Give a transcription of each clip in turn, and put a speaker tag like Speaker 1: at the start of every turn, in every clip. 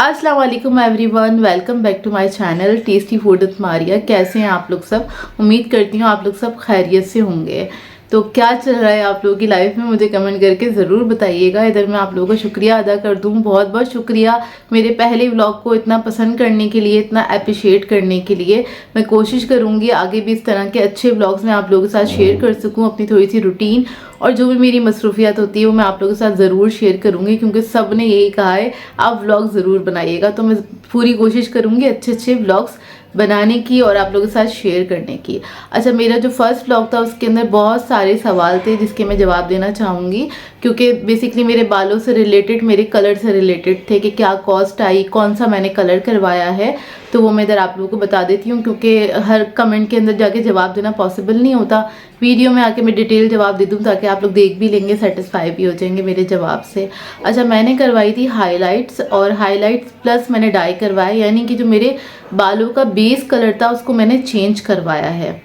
Speaker 1: अस्सलाम वालेकुम everyone, welcome back to my channel tasty food with Maria. कैसे हैं आप लोग सब? उम्मीद करती हूँ आप लोग सब खैरियत से होंगे। तो क्या चल रहा है आप लोगों की लाइफ में, मुझे कमेंट करके ज़रूर बताइएगा। इधर मैं आप लोगों का शुक्रिया अदा कर दूँ, बहुत बहुत शुक्रिया मेरे पहले व्लॉग को इतना पसंद करने के लिए, इतना अप्रिशिएट करने के लिए। मैं कोशिश करूँगी आगे भी इस तरह के अच्छे व्लॉग्स मैं आप लोगों के साथ शेयर कर सकूँ। अपनी थोड़ी सी रूटीन और जो भी मेरी मसरूफियात होती है वो मैं आप लोगों के साथ ज़रूर शेयर करूँगी, क्योंकि सब ने यही कहा है आप व्लॉग ज़रूर बनाइएगा। तो मैं पूरी कोशिश करूँगी अच्छे अच्छे व्लॉग्स बनाने की और आप लोगों के साथ शेयर करने की। अच्छा, मेरा जो फर्स्ट व्लॉग था उसके अंदर बहुत सारे सवाल थे जिसके मैं जवाब देना चाहूँगी, क्योंकि बेसिकली मेरे बालों से रिलेटेड, मेरे कलर से रिलेटेड थे कि क्या कॉस्ट आई, कौन सा मैंने कलर करवाया है। तो वो मैं इधर आप लोगों को बता देती हूँ, क्योंकि हर कमेंट के अंदर जाके जवाब देना पॉसिबल नहीं होता। वीडियो में आके मैं डिटेल जवाब दे दूँ ताकि आप लोग देख भी लेंगे, सेटिस्फाई भी हो जाएंगे मेरे जवाब से। अच्छा, मैंने करवाई थी हाइलाइट्स, और हाइलाइट्स प्लस मैंने डाई करवाया, यानी कि जो मेरे बालों का बेस कलर था उसको मैंने चेंज करवाया है।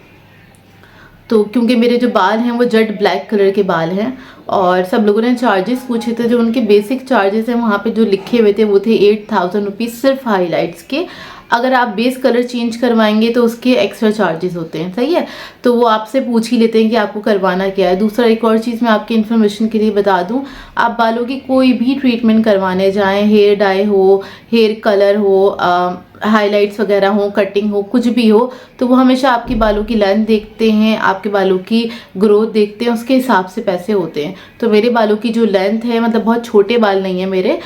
Speaker 1: तो क्योंकि मेरे जो बाल हैं वो जेट ब्लैक कलर के बाल हैं, और सब लोगों ने चार्जेस पूछे थे। जो उनके बेसिक चार्जेस हैं वहाँ पे जो लिखे हुए थे वो थे 8000 रुपीज़ सिर्फ हाइलाइट्स के। अगर आप बेस कलर चेंज करवाएंगे तो उसके एक्स्ट्रा चार्जेस होते हैं, सही है। तो वो आपसे पूछ ही लेते हैं कि आपको करवाना क्या है। दूसरा, एक और चीज़ मैं आपकी इन्फॉर्मेशन के लिए बता दूं, आप बालों की कोई भी ट्रीटमेंट करवाने जाएं, हेयर डाई हो, हेयर कलर हो, हाइलाइट्स वगैरह हो, कटिंग हो, कुछ भी हो, तो वो हमेशा आपके बालों की लेंथ देखते हैं, आपके बालों की ग्रोथ देखते हैं, उसके हिसाब से पैसे होते हैं। तो मेरे बालों की जो लेंथ है, मतलब बहुत छोटे बाल नहीं है मेरे,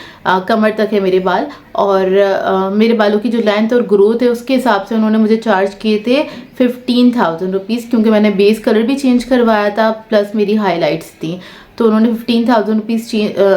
Speaker 1: कमर तक है मेरे बाल, और मेरे बालों की जो लेंथ और ग्रोथ है उसके हिसाब से उन्होंने मुझे चार्ज किए थे 15,000 रुपीज़, क्योंकि मैंने बेस कलर भी चेंज करवाया था प्लस मेरी हाइलाइट्स थी। तो उन्होंने 15,000 रुपीज़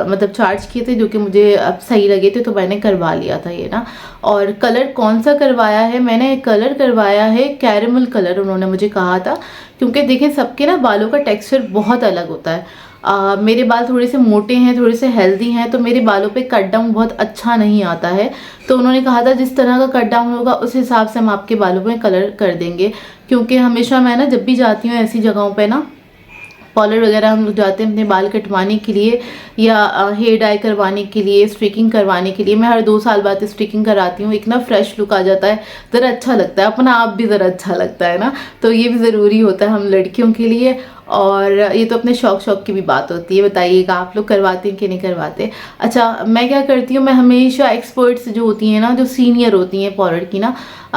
Speaker 1: मतलब चार्ज किए थे, जो कि मुझे अब सही लगे थे, तो मैंने करवा लिया था ये ना। और कलर कौन सा करवाया है, मैंने कलर करवाया है कैरेमल कलर, उन्होंने मुझे कहा था। क्योंकि देखिए सबके ना बालों का टेक्सचर बहुत अलग होता है। मेरे बाल थोड़े से मोटे हैं, थोड़े से हेल्दी हैं, तो मेरे बालों पे कट डाउन बहुत अच्छा नहीं आता है। तो उन्होंने कहा था जिस तरह का कट डाउन होगा उस हिसाब से हम आपके बालों में कलर कर देंगे। क्योंकि हमेशा मैं ना जब भी जाती हूँ ऐसी जगहों पे ना, पार्लर वगैरह हम लोग जाते हैं अपने बाल कटवाने के लिए या हेयर डाई करवाने के लिए, स्ट्रीकिंग करवाने के लिए। मैं हर 2 साल बाद स्ट्रीकिंग कराती हूँ, एक ना फ्रेश लुक आ जाता है, ज़रा अच्छा लगता है, अपना आप भी ज़रा अच्छा लगता है ना। तो ये भी ज़रूरी होता है हम लड़कियों के लिए, और ये तो अपने शौक की भी बात होती है। बताइएगा आप लोग करवाते हैं कि नहीं करवाते? अच्छा, मैं क्या करती हूँ, मैं हमेशा एक्सपर्ट्स जो होती हैं ना, जो सीनियर होती हैं पार्लर की ना,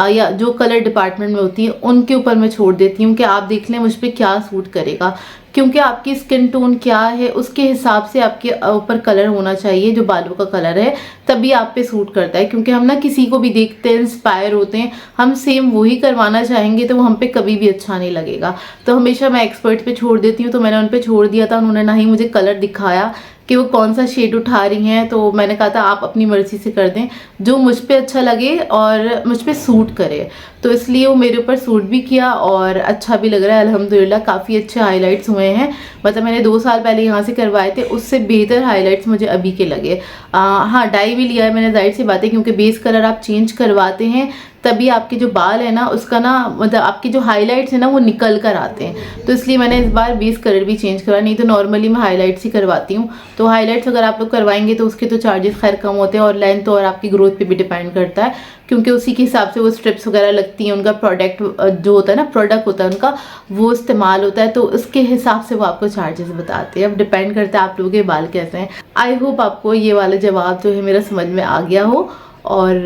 Speaker 1: या जो कलर डिपार्टमेंट में होती है, उनके ऊपर मैं छोड़ देती हूँ कि आप देख लें मुझ पर क्या सूट करेगा। क्योंकि आपकी स्किन टोन क्या है उसके हिसाब से आपके ऊपर कलर होना चाहिए, जो बालों का कलर है, तभी आप पे सूट करता है। क्योंकि हम ना किसी को भी देखते हैं, इंस्पायर होते हैं, हम सेम वही करवाना चाहेंगे तो वो हम पे कभी भी अच्छा नहीं लगेगा। तो हमेशा मैं एक्सपर्ट पे छोड़ देती हूँ। तो मैंने उन पे छोड़ दिया था, उन्होंने ना ही मुझे कलर दिखाया कि वो कौन सा शेड उठा रही हैं। तो मैंने कहा था आप अपनी मर्जी से कर दें जो मुझ पे अच्छा लगे और मुझ पे सूट करे। तो इसलिए वो मेरे ऊपर सूट भी किया और अच्छा भी लग रहा है अल्हम्दुलिल्लाह। काफ़ी अच्छे हाइलाइट्स हुए हैं, मतलब मैंने 2 साल पहले यहाँ से करवाए थे, उससे बेहतर हाइलाइट्स मुझे अभी के लगे। हाँ, डाई भी लिया है मैंने, जाहिर सी बात है, क्योंकि बेस कलर आप चेंज करवाते हैं तभी आपके जो बाल है ना उसका ना, मतलब आपके जो हाइलाइट्स है ना वो निकल कर आते हैं। तो इसलिए मैंने इस बार बेस कलर भी चेंज करवाया, नहीं तो नॉर्मली मैं हाइलाइट्स ही करवाती हूँ। तो हाइलाइट्स अगर आप लोग करवाएंगे तो उसके तो चार्जेस खैर कम होते हैं, और लेंथ और आपकी ग्रोथ पे भी डिपेंड करता है, क्योंकि उसी के हिसाब से वो स्ट्रिप्स वगैरह लगती हैं। उनका प्रोडक्ट जो होता है ना, प्रोडक्ट होता है उनका, वो इस्तेमाल होता है, तो उसके हिसाब से वो आपको चार्जेस बताते हैं। अब डिपेंड करता है आप लोगों के बाल कैसे हैं। आई होप आपको ये वाला जवाब जो है मेरा समझ में आ गया हो। और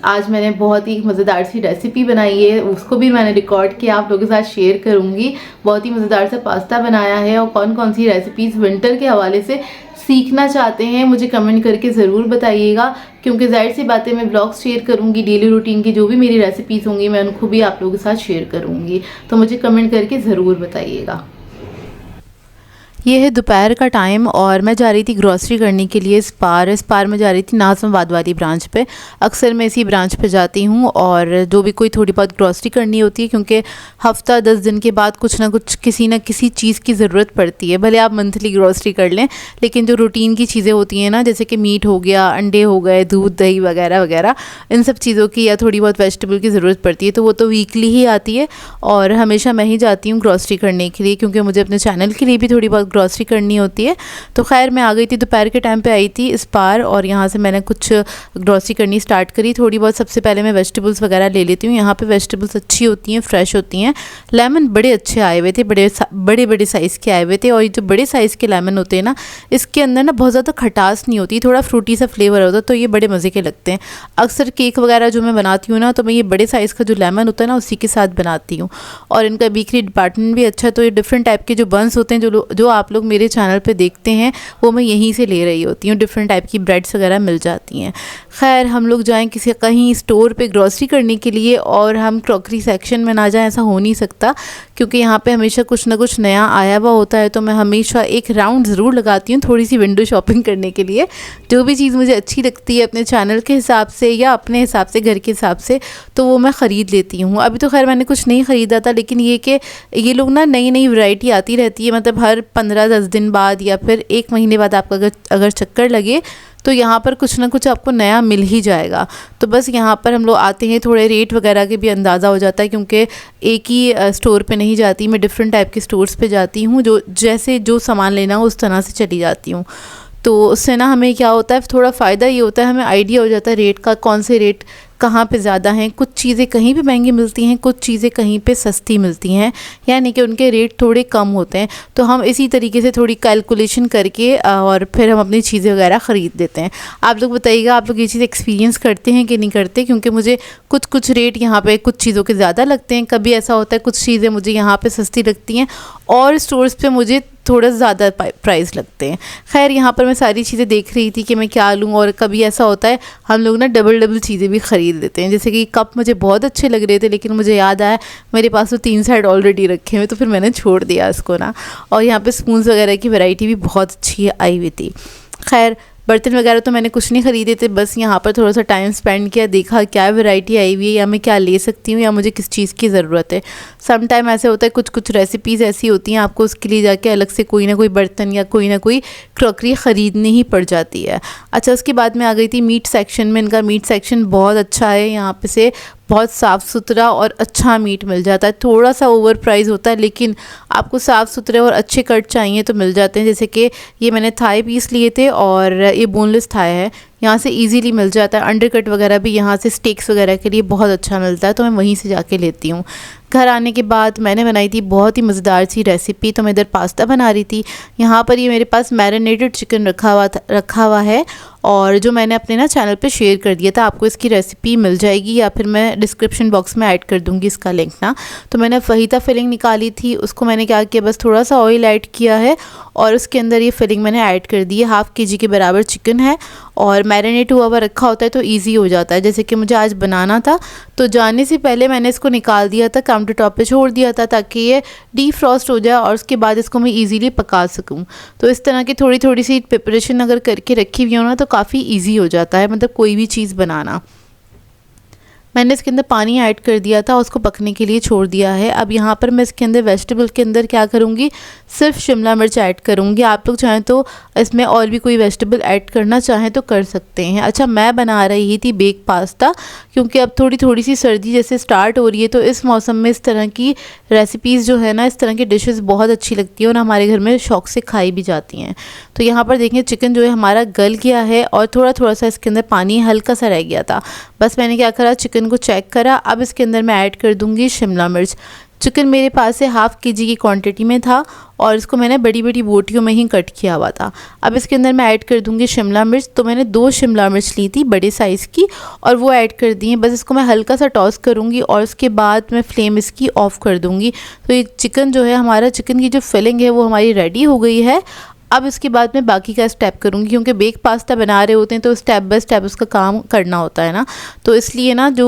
Speaker 1: आज मैंने बहुत ही मज़ेदार सी रेसिपी बनाई है, उसको भी मैंने रिकॉर्ड किया, आप लोगों के साथ शेयर करूँगी। बहुत ही मज़ेदार सा पास्ता बनाया है, और कौन कौन सी रेसिपीज़ विंटर के हवाले से सीखना चाहते हैं मुझे कमेंट करके ज़रूर बताइएगा। क्योंकि जाहिर सी बातें मैं ब्लॉग्स शेयर करूँगी, डेली रूटीन की जो भी मेरी रेसिपीज़ होंगी मैं उनको भी आप लोगों के साथ शेयर करूँगी। तो मुझे कमेंट करके ज़रूर बताइएगा। ये है दोपहर का टाइम और मैं जा रही थी ग्रॉसरी करने के लिए स्पार में जा रही थी, नाज़माबाद वाली ब्रांच पे। अक्सर मैं इसी ब्रांच पे जाती हूँ, और जो भी कोई थोड़ी बहुत ग्रॉसरी करनी होती है, क्योंकि हफ्ता 10 दिन के बाद कुछ ना कुछ किसी न किसी चीज़ की ज़रूरत पड़ती है। भले आप मंथली ग्रॉसरी कर लें, लेकिन जो रूटीन की चीज़ें होती हैं ना, जैसे कि मीट हो गया, अंडे हो गए, दूध दही वगैरह वगैरह, इन सब चीज़ों की या थोड़ी बहुत वेजिटेबल की ज़रूरत पड़ती है। तो वो तो वीकली ही आती है, और हमेशा मैं ही जाती हूँ ग्रॉसरी करने के लिए, क्योंकि मुझे अपने चैनल के लिए भी थोड़ी बहुत ग्रॉसरी करनी होती है। तो खैर मैं आ गई थी, दोपहर के टाइम पे आई थी इस बार, और यहाँ से मैंने कुछ ग्रॉसरी करनी स्टार्ट करी थोड़ी बहुत। सबसे पहले मैं वेजिटेबल्स वगैरह ले लेती हूँ। यहाँ पे वेजिटेबल्स अच्छी होती हैं, फ्रेश होती हैं। लेमन बड़े अच्छे आए हुए थे, बड़े बड़े साइज़ के आए हुए थे। और ये जो बड़े साइज़ के लेमन होते हैं ना, इसके अंदर ना बहुत ज़्यादा खटास नहीं होती, थोड़ा फ्रूटी सा फ्लेवर होता है, तो ये बड़े मज़े के लगते हैं। अक्सर केक वगैरह जो मैं बनाती हूँ ना, तो मैं ये बड़े साइज़ का जो लेमन होता है ना, उसी के साथ बनाती हूँ। और इनका बेकरी डिपार्टमेंट भी अच्छा है, तो ये डिफरेंट टाइप के जो बंस होते हैं जो आप लोग मेरे चैनल पे देखते हैं, वो मैं यहीं से ले रही होती हूँ। डिफरेंट टाइप की ब्रेड्स वगैरह मिल जाती हैं। खैर हम लोग जाएँ कहीं स्टोर पे ग्रॉसरी करने के लिए और हम क्रॉकरी सेक्शन में ना जाएं, ऐसा हो नहीं सकता, क्योंकि यहाँ पे हमेशा कुछ ना कुछ नया आया हुआ होता है। तो मैं हमेशा एक राउंड ज़रूर लगाती हूँ थोड़ी सी विंडो शॉपिंग करने के लिए। जो भी चीज़ मुझे अच्छी लगती है अपने चैनल के हिसाब से या अपने हिसाब से, घर के हिसाब से, तो वो मैं ख़रीद लेती हूँ। अभी तो खैर मैंने कुछ नहीं ख़रीदा था, लेकिन ये कि ये लोग ना नई नई वैरायटी आती रहती है, मतलब हर 15-10 दिन बाद या फिर 1 महीने बाद आपका अगर चक्कर लगे तो यहाँ पर कुछ ना कुछ आपको नया मिल ही जाएगा। तो बस यहाँ पर हम लोग आते हैं, थोड़े रेट वगैरह के भी अंदाज़ा हो जाता है, क्योंकि एक ही स्टोर पे नहीं जाती मैं, डिफरेंट टाइप के स्टोर्स पे जाती हूँ। जो सामान लेना हो उस तरह से चली जाती हूँ। तो उससे ना हमें क्या होता है, थोड़ा फ़ायदा ये होता है, हमें आइडिया हो जाता है रेट का, कौन से रेट कहाँ पे ज़्यादा हैं। कुछ चीज़ें कहीं पे महंगी मिलती हैं, कुछ चीज़ें कहीं पे सस्ती मिलती हैं, यानी कि उनके रेट थोड़े कम होते हैं। तो हम इसी तरीके से थोड़ी कैलकुलेशन करके और फिर हम अपनी चीज़ें वगैरह ख़रीद देते हैं। आप लोग बताइएगा, आप लोग ये चीज़ एक्सपीरियंस करते हैं कि नहीं करते, क्योंकि मुझे कुछ रेट यहाँ पे कुछ चीज़ों के ज़्यादा लगते हैं। कभी ऐसा होता है कुछ चीज़ें मुझे यहाँ पे सस्ती लगती हैं और स्टोर्स पे मुझे थोड़ा ज़्यादा प्राइस लगते हैं। खैर यहाँ पर मैं सारी चीज़ें देख रही थी कि मैं क्या लूँ, और कभी ऐसा होता है हम लोग ना डबल चीज़ें भी ख़रीद लेते हैं। जैसे कि कप मुझे बहुत अच्छे लग रहे थे, लेकिन मुझे याद आया मेरे पास तो 3 सेट ऑलरेडी रखे हुए, तो फिर मैंने छोड़ दिया इसको ना। और यहाँ पे स्पून्स वगैरह की वैरायटी भी बहुत अच्छी आई हुई थी। खैर बर्तन वगैरह तो मैंने कुछ नहीं ख़रीदे थे, बस यहाँ पर थोड़ा सा टाइम स्पेंड किया, देखा क्या वैरायटी आई हुई है, या मैं क्या ले सकती हूँ, या मुझे किस चीज़ की ज़रूरत है। सम टाइम ऐसे होता है कुछ रेसिपीज़ ऐसी होती हैं, आपको उसके लिए जाके अलग से कोई ना कोई बर्तन या कोई ना कोई क्रॉकरी ख़रीदनी ही पड़ जाती है। अच्छा, उसके बाद मैं आ गई थी मीट सेक्शन में। इनका मीट सेक्शन बहुत अच्छा है, यहाँ पे से बहुत साफ़ सुथरा और अच्छा मीट मिल जाता है। थोड़ा सा ओवर प्राइस होता है, लेकिन आपको साफ़ सुथरे और अच्छे कट चाहिए तो मिल जाते हैं। जैसे कि ये मैंने थाई पीस लिए थे, और ये बोनलेस थाई है, यहाँ से इजीली मिल जाता है। अंडर कट वगैरह भी यहाँ से स्टेक्स वगैरह के लिए बहुत अच्छा मिलता है, तो मैं वहीं से जाके लेती हूँ। घर आने के बाद मैंने बनाई थी बहुत ही मज़ेदार सी रेसिपी। तो मैं इधर पास्ता बना रही थी। यहाँ पर ये मेरे पास मैरिनेटेड चिकन रखा हुआ है, और जो मैंने अपने ना चैनल पे शेयर कर दिया था। आपको इसकी रेसिपी मिल जाएगी, या फिर मैं डिस्क्रिप्शन बॉक्स में ऐड कर दूँगी इसका लिंक ना। तो मैंने फहीता फिलिंग निकाली थी, उसको मैंने क्या किया, बस थोड़ा सा ऑयल ऐड किया है, और उसके अंदर ये फिलिंग मैंने ऐड कर दी है। हाफ़ kg के बराबर चिकन है, और मैरिनेट हुआ रखा होता है तो ईजी हो जाता है। जैसे कि मुझे आज बनाना था, तो जाने से पहले मैंने इसको निकाल दिया था, काउंटर टॉप पे छोड़ दिया था, ताकि ये डीफ्रॉस्ट हो जाए और उसके बाद इसको मैं ईज़िली पका सकूं। तो इस तरह की थोड़ी सी प्रिपरेशन अगर करके रखी हुई हो ना, तो काफ़ी ईजी हो जाता है, मतलब कोई भी चीज़ बनाना। मैंने इसके अंदर पानी ऐड कर दिया था, उसको पकने के लिए छोड़ दिया है। अब यहाँ पर मैं इसके अंदर वेजिटेबल के अंदर क्या करूँगी, सिर्फ शिमला मिर्च ऐड करूँगी। आप लोग चाहें तो इसमें और भी कोई वेजिटेबल ऐड करना चाहें तो कर सकते हैं। अच्छा, मैं बना रही थी बेक पास्ता, क्योंकि अब थोड़ी सी सर्दी जैसे स्टार्ट हो रही है, तो इस मौसम में इस तरह की रेसिपीज़ जो है ना, इस तरह की डिशेज़ बहुत अच्छी लगती है और हमारे घर में शौक़ से खाई भी जाती हैं। तो यहाँ पर देखें, चिकन जो है हमारा गल गया है, और थोड़ा सा इसके अंदर पानी हल्का सा रह गया था। बस मैंने क्या करा, चिकन को चेक करा। अब इसके अंदर मैं ऐड कर दूंगी शिमला मिर्च। चिकन मेरे पास से हाफ़ kg की क्वांटिटी में था, और इसको मैंने बड़ी बोटियों में ही कट किया हुआ था। अब इसके अंदर मैं ऐड कर दूंगी शिमला मिर्च। तो मैंने 2 शिमला मिर्च ली थी बड़े साइज़ की, और वो ऐड कर दी है। बस इसको मैं हल्का सा टॉस करूँगी, और उसके बाद मैं फ्लेम इसकी ऑफ़ कर दूँगी। तो ये चिकन जो है हमारा, चिकन की जो फिलिंग है वो हमारी रेडी हो गई है। अब इसके बाद मैं बाकी का स्टेप करूँगी, क्योंकि बेक पास्ता बना रहे होते हैं तो स्टेप बाय स्टेप उसका काम करना होता है ना। तो इसलिए ना जो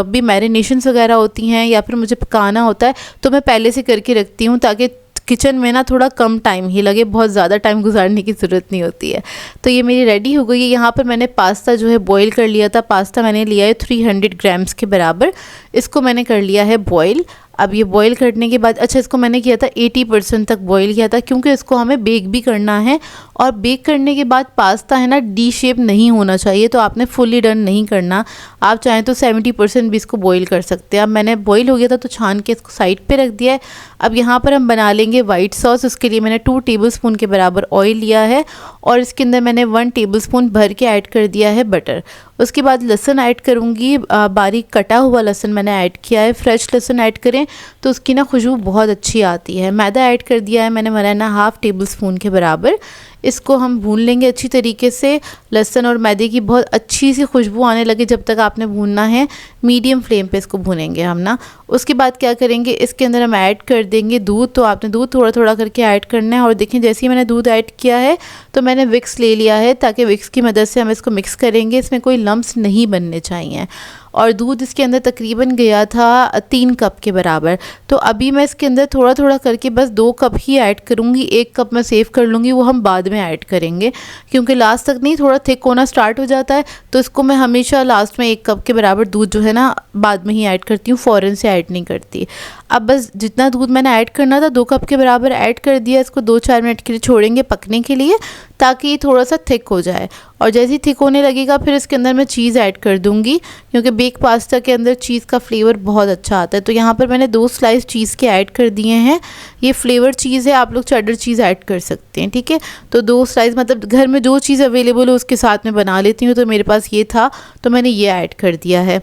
Speaker 1: भी मैरिनेशंस वगैरह होती हैं या फिर मुझे पकाना होता है, तो मैं पहले से करके रखती हूँ, ताकि किचन में ना थोड़ा कम टाइम ही लगे, बहुत ज़्यादा टाइम गुजारने की ज़रूरत नहीं होती है। तो ये मेरी रेडी हो गई है। यहाँ पर मैंने पास्ता जो है बॉईल कर लिया था। पास्ता मैंने लिया है 300 ग्राम्स के बराबर, इसको मैंने कर लिया है बॉईल। अब ये बॉईल करने के बाद, अच्छा इसको मैंने किया था 80% तक बॉईल किया था, क्योंकि इसको हमें बेक भी करना है। और बेक करने के बाद पास्ता है ना डी शेप नहीं होना चाहिए, तो आपने फुली डन नहीं करना। आप चाहें तो 70% भी इसको बॉईल कर सकते हैं। अब मैंने बॉईल हो गया था तो छान के इसको साइड पे रख दिया है। अब यहाँ पर हम बना लेंगे वाइट सॉस। उसके लिए मैंने 2 टेबलस्पून के बराबर ऑयल लिया है और इसके अंदर मैंने 1 टेबलस्पून भर के ऐड कर दिया है बटर। उसके बाद लहसुन ऐड करूँगी, बारीक कटा हुआ लहसुन मैंने ऐड किया है। फ्रेश लहसुन ऐड करें तो उसकी ना खुशबू बहुत अच्छी आती है। मैदा ऐड कर दिया है मैंने बनाना 1/2 टेबलस्पून के बराबर। इसको हम भून लेंगे अच्छी तरीके से। लहसुन और मैदे की बहुत अच्छी सी खुशबू आने लगे जब तक आपने भूनना है, मीडियम फ्लेम पे इसको भूनेंगे हम ना। उसके बाद क्या करेंगे, इसके अंदर हम ऐड कर देंगे दूध। तो आपने दूध थोड़ा थोड़ा करके ऐड करना है। और देखिए जैसे ही मैंने दूध ऐड किया है तो मैंने विक्स ले लिया है, ताकि विक्स की मदद से हम इसको मिक्स करेंगे। इसमें कोई लम्स नहीं बनने चाहिए। और दूध इसके अंदर तकरीबन गया था 3 कप के बराबर। तो अभी मैं इसके अंदर थोड़ा थोड़ा करके बस 2 कप ही ऐड करूँगी। 1 कप मैं सेव कर लूँगी, वो हम बाद में ऐड करेंगे, क्योंकि लास्ट तक नहीं थोड़ा थिक होना स्टार्ट हो जाता है। तो इसको मैं हमेशा लास्ट में 1 कप के बराबर दूध जो है ना बाद में ही ऐड करती हूँ, फ़ौरन से ऐड नहीं करती। अब बस जितना दूध मैंने ऐड करना था 2 कप के बराबर ऐड कर दिया। इसको 2-4 मिनट के लिए छोड़ेंगे पकने के लिए, ताकि ये थोड़ा सा थिक हो जाए। और जैसे ही थिक होने लगेगा फिर इसके अंदर मैं चीज़ ऐड कर दूँगी, क्योंकि बेक पास्ता के अंदर चीज़ का फ्लेवर बहुत अच्छा आता है। तो यहाँ पर मैंने 2 स्लाइस चीज़ के ऐड कर दिए हैं। ये फ्लेवर चीज़ है, आप लोग चेडर चीज़ ऐड कर सकते हैं, ठीक है। तो 2 स्लाइस, मतलब घर में जो चीज़ अवेलेबल हो उसके साथ में बना लेती हूँ, तो मेरे पास ये था तो मैंने ये ऐड कर दिया है।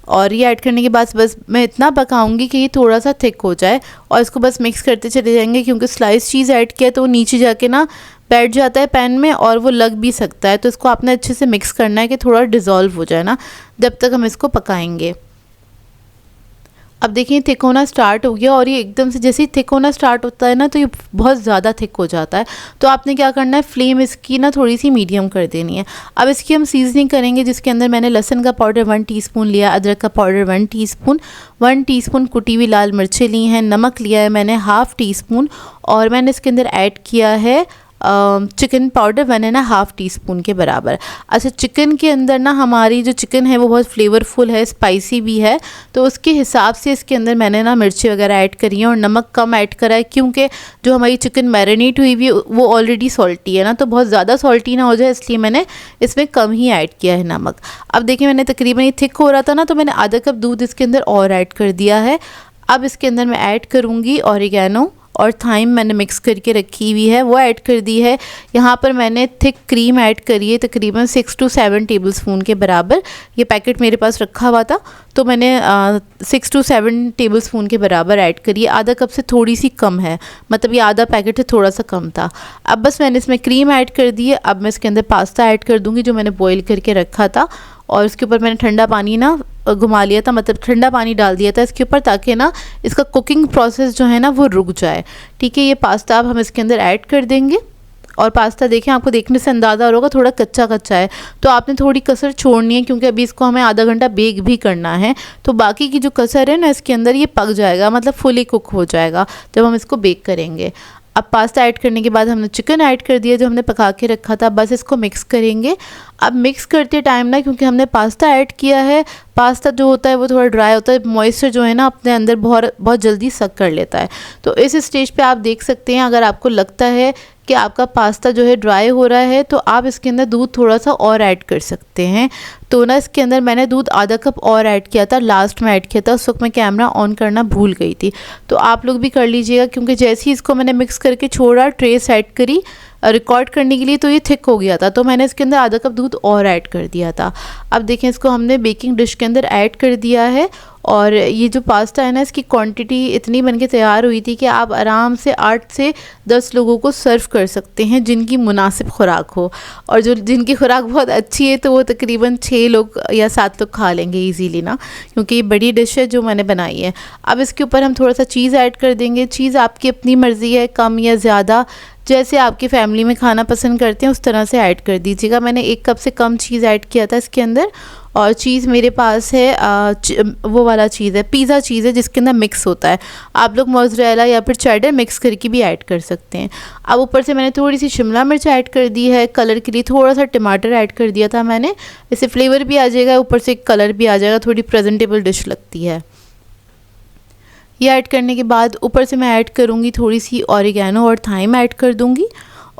Speaker 1: और ये ऐड करने के बाद बस मैं इतना पकाऊंगी कि ये थोड़ा सा थिक हो जाए, और इसको बस मिक्स करते चले जाएंगे, क्योंकि स्लाइस चीज़ ऐड किया तो वो नीचे जाके ना बैठ जाता है पैन में और वो लग भी सकता है। तो इसको आपने अच्छे से मिक्स करना है कि थोड़ा डिज़ोल्व हो जाए ना, जब तक हम इसको पकाएंगे। अब देखिए थिक होना स्टार्ट हो गया, और ये एकदम से जैसे ही थिक होना स्टार्ट होता है ना तो ये बहुत ज़्यादा थिक हो जाता है। तो आपने क्या करना है, फ्लेम इसकी ना थोड़ी सी मीडियम कर देनी है। अब इसकी हम सीजनिंग करेंगे, जिसके अंदर मैंने लहसुन का पाउडर 1 टीस्पून लिया, अदरक का पाउडर 1 टीस्पून, 1 टीस्पून कुटी हुई लाल मिर्चें ली हैं, नमक लिया है मैंने 1/2 टीस्पून, और मैंने इसके अंदर ऐड किया है चिकन पाउडर 1.5 टीस्पून के बराबर। अच्छा, चिकन के अंदर ना हमारी जो चिकन है वो बहुत फ्लेवरफुल है, स्पाइसी भी है, तो उसके हिसाब से इसके अंदर मैंने ना मिर्ची वगैरह ऐड करी है। और नमक कम ऐड करा है, क्योंकि जो हमारी चिकन मैरिनेट हुई हुई वो ऑलरेडी सॉल्टी है ना, तो बहुत ज़्यादा सॉल्टी ना हो जाए, इसलिए मैंने इसमें कम ही ऐड किया है नमक। अब देखिए मैंने तकरीबन ये थिक हो रहा था ना, तो मैंने आधा कप दूध इसके अंदर और ऐड कर दिया है। अब इसके अंदर मैं ऐड करूँगी ऑरिगेनो और थाइम मैंने मिक्स करके रखी हुई है, वो ऐड कर दी है। यहाँ पर मैंने थिक क्रीम ऐड करी है, तकरीबन 6 to 7 टेबलस्पून के बराबर। ये पैकेट मेरे पास रखा हुआ था, तो मैंने 6 to 7 टेबलस्पून के बराबर ऐड करी है। आधा कप से थोड़ी सी कम है, मतलब ये आधा पैकेट है, थोड़ा सा कम था। अब बस मैंने इसमें क्रीम ऐड कर दी है। अब मैं इसके अंदर पास्ता ऐड कर दूँगी जो मैंने बॉईल करके रखा था, और इसके ऊपर मैंने ठंडा पानी ना घुमा लिया था, मतलब ठंडा पानी डाल दिया था इसके ऊपर, ताकि ना इसका कुकिंग प्रोसेस जो है ना वो रुक जाए। ठीक है, ये पास्ता अब हम इसके अंदर ऐड कर देंगे। और पास्ता देखें, आपको देखने से अंदाज़ा होगा थोड़ा कच्चा कच्चा है, तो आपने थोड़ी कसर छोड़नी है, क्योंकि अभी इसको हमें आधा घंटा बेक भी करना है। तो बाकी की जो कसर है ना इसके अंदर ये पक जाएगा, मतलब फुली कुक हो जाएगा जब हम इसको बेक करेंगे। अब पास्ता ऐड करने के बाद हमने चिकन ऐड कर दिया जो हमने पका के रखा था, बस इसको मिक्स करेंगे। अब मिक्स करते टाइम ना, क्योंकि हमने पास्ता ऐड किया है, पास्ता जो होता है वो थोड़ा ड्राई होता है, मॉइस्चर जो है ना अपने अंदर बहुत जल्दी सक कर लेता है। तो इस स्टेज पे आप देख सकते हैं, अगर आपको लगता है कि आपका पास्ता जो है ड्राई हो रहा है, तो आप इसके अंदर दूध थोड़ा सा और ऐड कर सकते हैं। तो ना इसके अंदर मैंने दूध आधा कप और ऐड किया था, लास्ट में ऐड किया था, उस वक्त मैं कैमरा ऑन करना भूल गई थी। तो आप लोग भी कर लीजिएगा, क्योंकि जैसे ही इसको मैंने मिक्स करके छोड़ा, ट्रे सेट करी रिकॉर्ड करने के लिए, तो ये थिक हो गया था, तो मैंने इसके अंदर आधा कप दूध और ऐड कर दिया था। अब देखें, इसको हमने बेकिंग डिश के अंदर ऐड कर दिया है। और ये जो पास्ता है ना, इसकी क्वांटिटी इतनी बनके तैयार हुई थी कि आप आराम से 8 से 10 लोगों को सर्व कर सकते हैं, जिनकी मुनासिब खुराक हो। और जो जिनकी खुराक बहुत अच्छी है तो वो तकरीबन 6 लोग या 7 लोग खा लेंगे इजीली ना, क्योंकि ये बड़ी डिश है जो मैंने बनाई है। अब इसके ऊपर हम थोड़ा सा चीज़ ऐड कर देंगे। चीज़ आपकी अपनी मर्ज़ी है, कम या ज़्यादा, जैसे आपकी फैमिली में खाना पसंद करते हैं उस तरह से ऐड कर दीजिएगा। मैंने 1 कप से कम चीज़ ऐड किया था इसके अंदर। और चीज़ मेरे पास है वो वाला चीज़ है, पिज़्ज़ा चीज़ है, जिसके अंदर मिक्स होता है। आप लोग मोज़रेला या फिर चेडर मिक्स करके भी ऐड कर सकते हैं। अब ऊपर से मैंने थोड़ी सी शिमला मिर्च ऐड कर दी है, कलर के लिए थोड़ा सा टमाटर ऐड कर दिया था मैंने, इससे फ्लेवर भी आ जाएगा, ऊपर से कलर भी आ जाएगा, थोड़ी प्रेजेंटेबल डिश लगती है। ये ऐड करने के बाद ऊपर से मैं ऐड करूँगी थोड़ी सी ऑरिगेनो और थाइम ऐड कर दूँगी,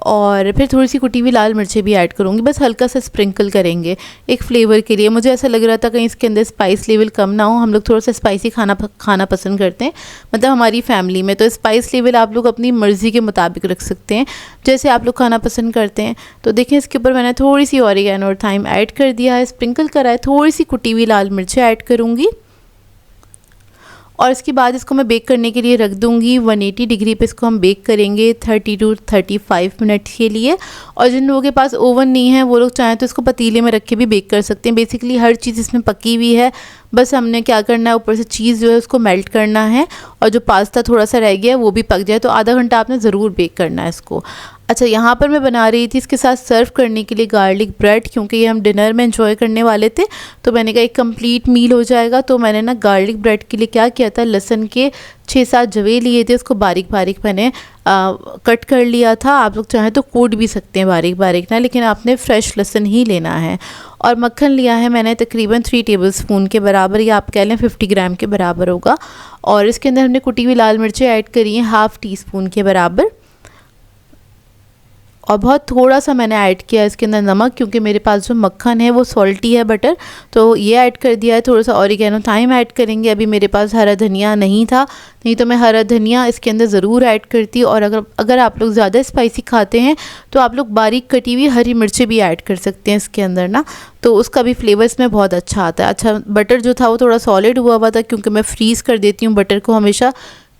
Speaker 1: और फिर थोड़ी सी कुटी हुई लाल मिर्चें भी ऐड करूँगी। बस हल्का सा स्प्रिंकल करेंगे एक फ्लेवर के लिए। मुझे ऐसा लग रहा था कहीं इसके अंदर स्पाइस लेवल कम ना हो, हम लोग थोड़ा सा स्पाइसी खाना पसंद करते हैं, मतलब हमारी फैमिली में। तो स्पाइस लेवल आप लोग अपनी मर्ज़ी के मुताबिक रख सकते हैं, जैसे आप लोग खाना पसंद करते हैं। तो देखिए इसके ऊपर मैंने थोड़ी सी ऑरिगेनो और थाइम ऐड कर दिया है, स्प्रिंकल करा है, थोड़ी सी कुटी हुई लाल मिर्चें ऐड करूँगी, और इसके बाद इसको मैं बेक करने के लिए रख दूंगी 180 डिग्री पे। इसको हम बेक करेंगे 30 to 35 मिनट के लिए। और जिन लोगों के पास ओवन नहीं है वो लोग चाहें तो इसको पतीले में रख के भी बेक कर सकते हैं। बेसिकली हर चीज़ इसमें पकी हुई है, बस हमने क्या करना है ऊपर से चीज़ जो है उसको मेल्ट करना है, और जो पास्ता थोड़ा सा रह गया है वो भी पक जाए। तो आधा घंटा आपने ज़रूर बेक करना है इसको। अच्छा, यहाँ पर मैं बना रही थी इसके साथ सर्व करने के लिए गार्लिक ब्रेड, क्योंकि ये हम डिनर में एंजॉय करने वाले थे। तो मैंने कहा एक कंप्लीट मील हो जाएगा। तो मैंने ना गार्लिक ब्रेड के लिए क्या किया था, लहसुन के 6-7 जवे लिए थे, उसको बारीक बारीक मैंने कट कर लिया था। आप लोग चाहें तो कूट भी सकते हैं बारीक बारीक ना, लेकिन आपने फ्रेश लहसुन ही लेना है। और मक्खन लिया है मैंने तकरीबन 3 टेबलस्पून के बराबर, या आप कह लें 50 ग्राम के बराबर होगा। और इसके अंदर हमने कुटी हुई लाल मिर्चें ऐड करी हैं ½ टीस्पून के बराबर, और बहुत थोड़ा सा मैंने ऐड किया है इसके अंदर नमक, क्योंकि मेरे पास जो मक्खन है वो सॉल्टी है बटर, तो ये ऐड कर दिया है। थोड़ा सा ऑरिगेनो थाइम ऐड करेंगे। अभी मेरे पास हरा धनिया नहीं था, नहीं तो मैं हरा धनिया इसके अंदर ज़रूर ऐड करती। और अगर आप लोग ज़्यादा स्पाइसी खाते हैं तो आप लोग बारीक कटी हुई हरी मिर्चें भी ऐड कर सकते हैं इसके अंदर ना, तो उसका भी फ्लेवर इसमें बहुत अच्छा आता है। अच्छा, बटर जो था वो थोड़ा सॉलिड हुआ था, क्योंकि मैं फ्रीज़ कर देती हूँ बटर को हमेशा,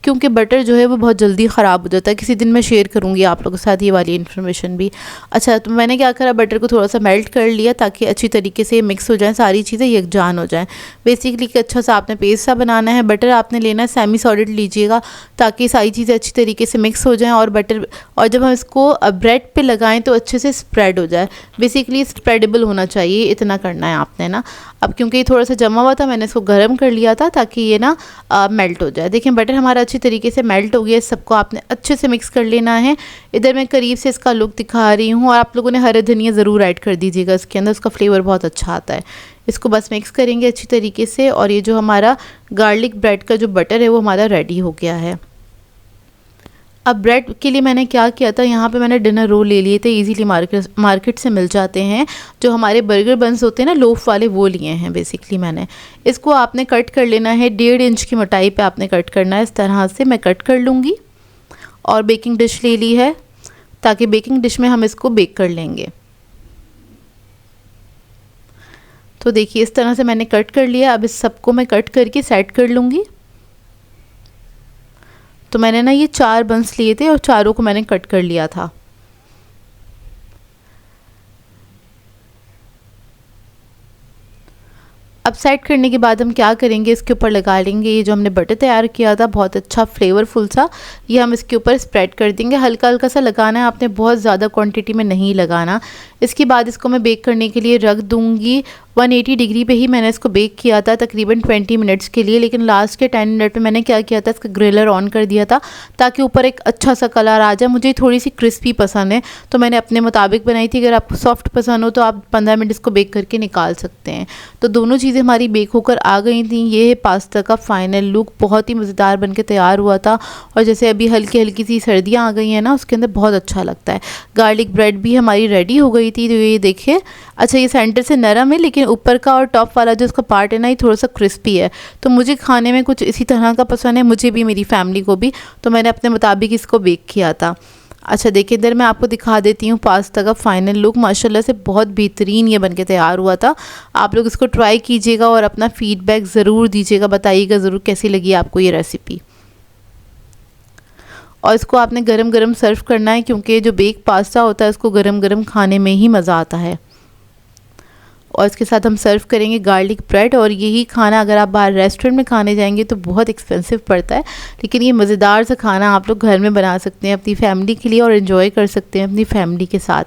Speaker 1: क्योंकि बटर जो है वो बहुत जल्दी ख़राब हो जाता है। किसी दिन मैं शेयर करूँगी आप लोगों के साथ ये वाली इन्फॉर्मेशन भी। अच्छा, तो मैंने क्या करा, बटर को थोड़ा सा मेल्ट कर लिया ताकि अच्छी तरीके से मिक्स हो जाए, सारी चीज़ें यकजान हो जाएं। बेसिकली कि अच्छा सा आपने पेस्ट सा बनाना है। बटर आपने लेना है सेमी सॉलिड लीजिएगा, ताकि सारी चीज़ें अच्छी तरीके से मिक्स हो जाएँ। और जब हम इसको ब्रेड पर लगाएँ तो अच्छे से स्प्रेड हो जाए। बेसिकली स्प्रेडेबल होना चाहिए, इतना करना है आपने ना। अब क्योंकि ये थोड़ा सा जमा हुआ था, मैंने इसको गर्म कर लिया था ताकि ये ना मेल्ट हो जाए। देखिए बटर हमारा अच्छी तरीके से मेल्ट हो गया। सबको आपने अच्छे से मिक्स कर लेना है। इधर मैं करीब से इसका लुक दिखा रही हूँ, और आप लोगों ने हरे धनिया ज़रूर ऐड कर दीजिएगा इसके अंदर, उसका फ्लेवर बहुत अच्छा आता है। इसको बस मिक्स करेंगे अच्छी तरीके से, और ये जो हमारा गार्लिक ब्रेड का जो बटर है वो हमारा रेडी हो गया है। अब ब्रेड के लिए मैंने क्या किया था, यहाँ पे मैंने डिनर रोल ले लिए थे, इजीली मार्केट से मिल जाते हैं। जो हमारे बर्गर बन्स होते हैं ना लोफ वाले, वो लिए हैं बेसिकली मैंने। इसको आपने कट कर लेना है, 1.5 इंच की मोटाई पे आपने कट करना है। इस तरह से मैं कट कर लूँगी, और बेकिंग डिश ले ली है ताकि बेकिंग डिश में हम इसको बेक कर लेंगे। तो देखिए इस तरह से मैंने कट कर लिया। अब इस सबको मैं कट करके सेट कर लूँगी। तो मैंने ना ये 4 बंस लिए थे और चारों को मैंने कट कर लिया था। अब सेट करने के बाद हम क्या करेंगे, इसके ऊपर लगा लेंगे ये जो हमने बटर तैयार किया था, बहुत अच्छा फ्लेवरफुल सा, ये हम इसके ऊपर स्प्रेड कर देंगे। हल्का हल्का सा लगाना है आपने, बहुत ज़्यादा क्वांटिटी में नहीं लगाना। इसके बाद इसको मैं बेक करने के लिए रख दूँगी 180 डिग्री पे ही मैंने इसको बेक किया था तकरीबन 20 मिनट्स के लिए। लेकिन लास्ट के 10 मिनट में मैंने क्या किया था, इसका ग्रिलर ऑन कर दिया था ताकि ऊपर एक अच्छा सा कलर आ जाए। मुझे थोड़ी सी क्रिस्पी पसंद है तो मैंने अपने मुताबिक बनाई थी। अगर आपको सॉफ्ट पसंद हो तो आप 15 मिनट इसको बेक करके निकाल सकते हैं। तो दोनों चीज़ें हमारी बेक होकर आ गई थी। ये है पास्ता का फाइनल लुक, बहुत ही मज़ेदार बन के तैयार हुआ था। और जैसे अभी हल्की हल्की सी सर्दियाँ आ गई हैं ना, उसके अंदर बहुत अच्छा लगता है। गार्लिक ब्रेड भी हमारी रेडी हो गई थी। तो ये देखिए, अच्छा ये सेंटर से नरम है लेकिन ऊपर का और टॉप वाला जो इसका पार्ट है ना, ये थोड़ा सा क्रिस्पी है। तो मुझे खाने में कुछ इसी तरह का पसंद है, मुझे भी मेरी फैमिली को भी, तो मैंने अपने मुताबिक इसको बेक किया था। अच्छा देखिए, इधर मैं आपको दिखा देती हूँ पास्ता का फाइनल लुक। माशाल्लाह से बहुत बेहतरीन ये बनके तैयार हुआ था। आप लोग इसको ट्राई कीजिएगा और अपना फीडबैक ज़रूर दीजिएगा, बताइएगा ज़रूर कैसी लगी आपको ये रेसिपी। और इसको आपने गरम गरम सर्व करना है, क्योंकि जो बेक पास्ता होता है उसको गरम गरम खाने में ही मज़ा आता है। और इसके साथ हम सर्व करेंगे गार्लिक ब्रेड। और यही खाना अगर आप बाहर रेस्टोरेंट में खाने जाएंगे तो बहुत एक्सपेंसिव पड़ता है, लेकिन ये मज़ेदार सा खाना आप लोग घर में बना सकते हैं अपनी फैमिली के लिए और इन्जॉय कर सकते हैं अपनी फैमिली के साथ।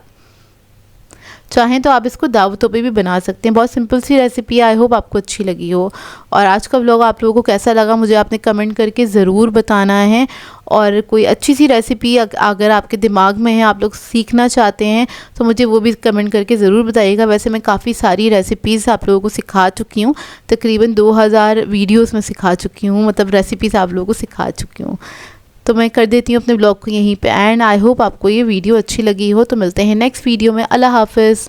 Speaker 1: चाहें तो आप इसको दावतों पे भी बना सकते हैं। बहुत सिंपल सी रेसिपी है, आई होप आपको अच्छी लगी हो। और आज का व्लॉग आप लोगों को कैसा लगा मुझे आपने कमेंट करके ज़रूर बताना है। और कोई अच्छी सी रेसिपी अगर आपके दिमाग में है, आप लोग सीखना चाहते हैं, तो मुझे वो भी कमेंट करके ज़रूर बताइएगा। वैसे मैं काफ़ी सारी रेसिपीज़ आप लोगों को सिखा चुकी हूँ, तकरीबन 2000 वीडियोज़ में सिखा चुकी हूँ, मतलब रेसिपीज़ आप लोगों को सिखा चुकी हूँ। तो मैं कर देती हूँ अपने ब्लॉग को यहीं पे एंड। आई होप आपको ये वीडियो अच्छी लगी हो। तो मिलते हैं नेक्स्ट वीडियो में। अल्लाह हाफ़िज़।